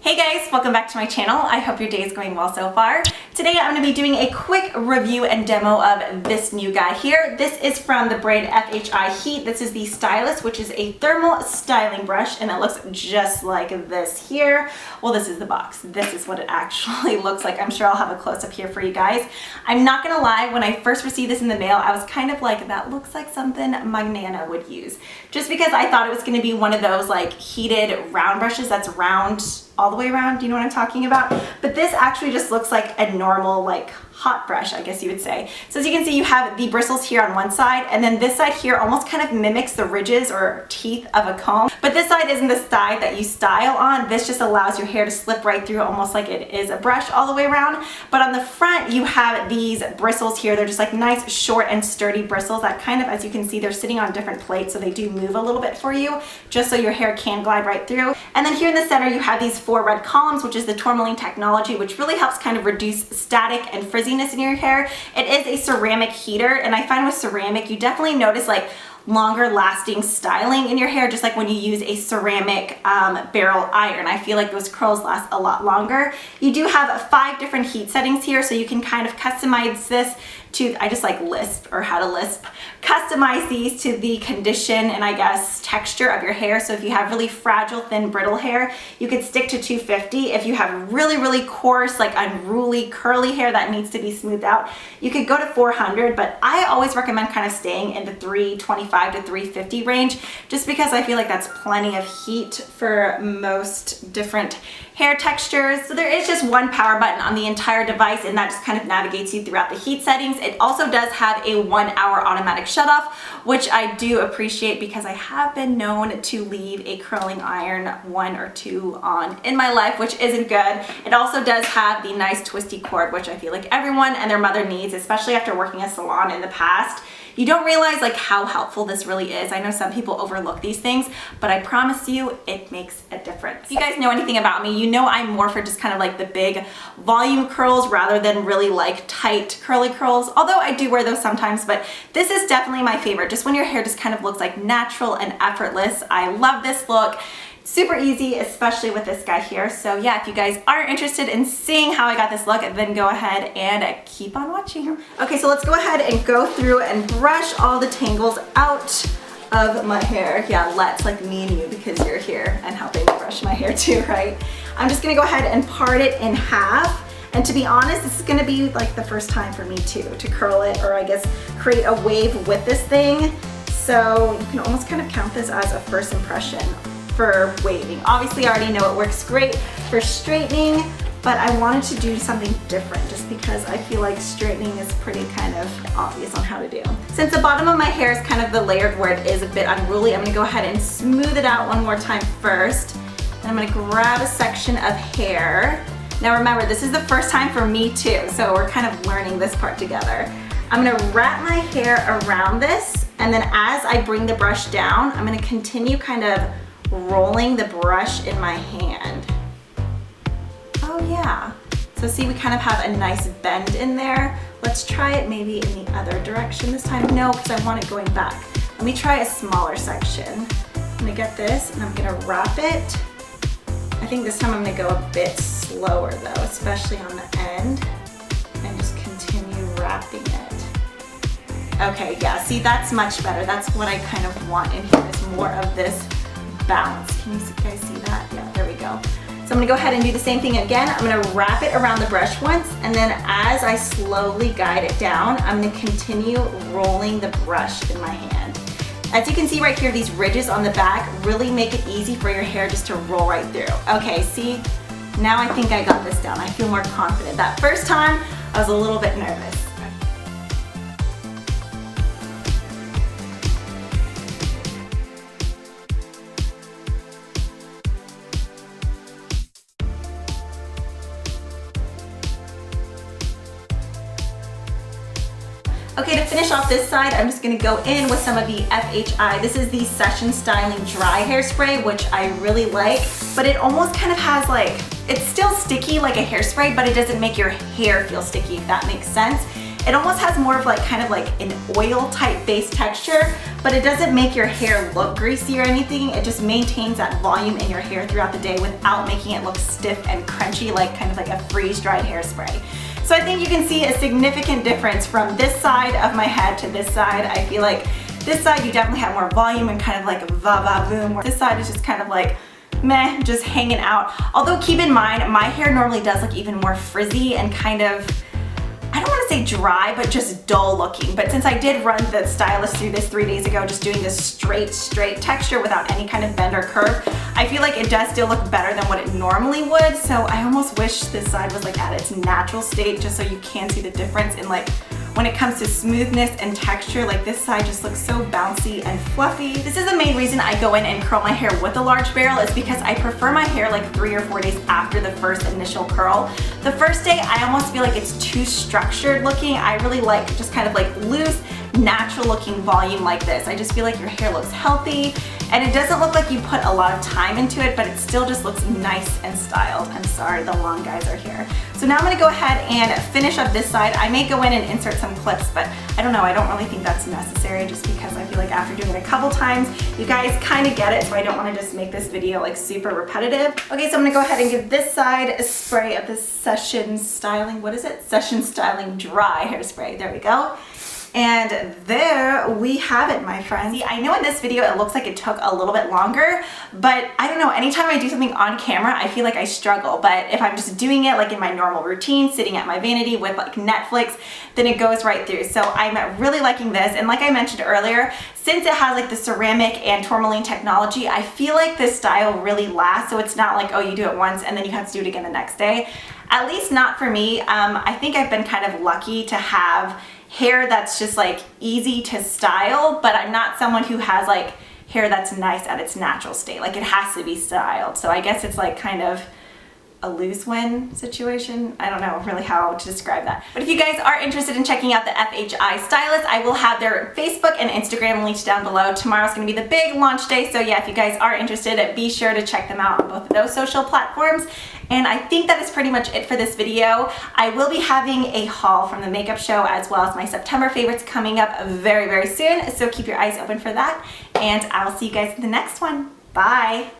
Hey guys, welcome back to my channel. I hope your day is going well so far. Today I'm going to be doing a quick review and demo of this new guy here. This is from the brand FHI Heat. This is the Stylus, which is a thermal styling brush, and it looks just like this here. Well, this is the box. This is what it actually looks like. I'm sure I'll have a close-up here for you guys. I'm not going to lie, when I first received this in the mail, I was kind of like, that looks like something my Nana would use. Just because I thought it was going to be one of those like heated round brushes that's round all the way around, do you know what I'm talking about? But this actually just looks like a normal like hot brush, I guess you would say. So as you can see, you have the bristles here on one side, and then this side here almost kind of mimics the ridges or teeth of a comb. But this side isn't the side that you style on. This just allows your hair to slip right through, almost like it is a brush all the way around. But on the front, you have these bristles here. They're just like nice, short and sturdy bristles that kind of, as you can see, they're sitting on different plates, so they do move a little bit for you, just so your hair can glide right through. And then here in the center, you have these 4 red columns, which is the tourmaline technology, which really helps kind of reduce static and frizziness in your hair. It is a ceramic heater, and I find with ceramic, you definitely notice like longer lasting styling in your hair, just like when you use a ceramic barrel iron. I feel like those curls last a lot longer. You do have 5 different heat settings here, so you can kind of customize this to, I just like lisp or how to lisp, customize these to the condition and I guess texture of your hair. So if you have really fragile, thin, brittle hair, you could stick to 250. If you have really coarse, like unruly, curly hair that needs to be smoothed out, you could go to 400, but I always recommend kind of staying in the 325 to 350 range, just because I feel like that's plenty of heat for most different hair textures. So there is just one power button on the entire device, and that just kind of navigates you throughout the heat settings. It also does have a 1-hour automatic shutoff, which I do appreciate because I have been known to leave a curling iron 1 or 2 on in my life, which isn't good. It also does have the nice twisty cord, which I feel like everyone and their mother needs, especially after working a salon in the past. You don't realize like how helpful this really is. I know some people overlook these things, but I promise you it makes a difference. If you guys know anything about me, you know I'm more for just kind of like the big volume curls rather than really like tight curly curls, although I do wear those sometimes, but this is definitely my favorite. Just when your hair just kind of looks like natural and effortless. I love this look. Super easy, especially with this guy here. So yeah, if you guys are interested in seeing how I got this look, then go ahead and keep on watching. Okay, so let's go ahead and go through and brush all the tangles out of my hair. Yeah, let's, like me and you, because you're here and helping me brush my hair too, right? I'm just gonna go ahead and part it in half. And to be honest, this is gonna be like the first time for me too, to curl it, or I guess create a wave with this thing. So you can almost kind of count this as a first impression for waving. Obviously, I already know it works great for straightening, but I wanted to do something different just because I feel like straightening is pretty kind of obvious on how to do. Since the bottom of my hair is kind of the layered where it is a bit unruly, I'm gonna go ahead and smooth it out one more time first. And I'm gonna grab a section of hair. Now remember, this is the first time for me too, so we're kind of learning this part together. I'm gonna wrap my hair around this, and then as I bring the brush down, I'm gonna continue kind of rolling the brush in my hand. Oh yeah. So see, we kind of have a nice bend in there. Let's try it maybe in the other direction this time. No, because I want it going back. Let me try a smaller section. I'm gonna get this and I'm gonna wrap it. I think this time I'm gonna go a bit slower though, especially on the end, and just continue wrapping it. Okay, yeah, see, that's much better. That's what I kind of want in here, is more of this bounce. Can you guys see that? Yeah, there we go. So I'm gonna go ahead and do the same thing again. I'm gonna wrap it around the brush once, and then as I slowly guide it down, I'm gonna continue rolling the brush in my hand. As you can see right here, these ridges on the back really make it easy for your hair just to roll right through. Okay, see, now I think I got this down. I feel more confident. That first time, I was a little bit nervous. Okay, to finish off this side, I'm just gonna go in with some of the FHI. This is the Session Styling Dry Hairspray, which I really like, but it almost kind of has like, it's still sticky like a hairspray, but it doesn't make your hair feel sticky, if that makes sense. It almost has more of like kind of like an oil type base texture, but it doesn't make your hair look greasy or anything. It just maintains that volume in your hair throughout the day without making it look stiff and crunchy, like kind of like a freeze-dried hairspray. So I think you can see a significant difference from this side of my head to this side. I feel like this side you definitely have more volume and kind of like va-va-voom, where this side is just kind of like meh, just hanging out. Although keep in mind, my hair normally does look even more frizzy and kind of, I don't want to say dry, but just dull looking. But since I did run the stylus through this 3 days ago, just doing this straight texture without any kind of bend or curve, I feel like it does still look better than what it normally would. So I almost wish this side was like at its natural state, just so you can see the difference in like when it comes to smoothness and texture. Like this side just looks so bouncy and fluffy. This is the main reason I go in and curl my hair with a large barrel, is because I prefer my hair like 3 or 4 days after the first initial curl. The first day I almost feel like it's too structured looking. I really like just kind of like loose, natural looking volume like this. I just feel like your hair looks healthy and it doesn't look like you put a lot of time into it, but it still just looks nice and styled. I'm sorry, the long guys are here. So now I'm gonna go ahead and finish up this side. I may go in and insert some clips, but I don't know, I don't really think that's necessary, just because I feel like after doing it a couple times, you guys kind of get it, so I don't want to just make this video like super repetitive. Okay, so I'm gonna go ahead and give this side a spray of this Session Styling, what is it? Session Styling Dry Hairspray, there we go. And there we have it, my friends. See, I know in this video it looks like it took a little bit longer, but I don't know, anytime I do something on camera, I feel like I struggle. But if I'm just doing it like in my normal routine, sitting at my vanity with like Netflix, then it goes right through. So I'm really liking this. And like I mentioned earlier, since it has like the ceramic and tourmaline technology, I feel like this style really lasts. So it's not like, oh, you do it once and then you have to do it again the next day. At least not for me. I think I've been kind of lucky to have hair that's just like easy to style, but I'm not someone who has like hair that's nice at its natural state. Like it has to be styled. So I guess it's like kind of a lose-win situation. I don't know really how to describe that. But if you guys are interested in checking out the FHI Stylus, I will have their Facebook and Instagram linked down below. Tomorrow's gonna be the big launch day, so yeah, if you guys are interested, be sure to check them out on both of those social platforms. And I think that is pretty much it for this video. I will be having a haul from the makeup show as well as my September favorites coming up very, very soon, so keep your eyes open for that. And I will see you guys in the next one. Bye!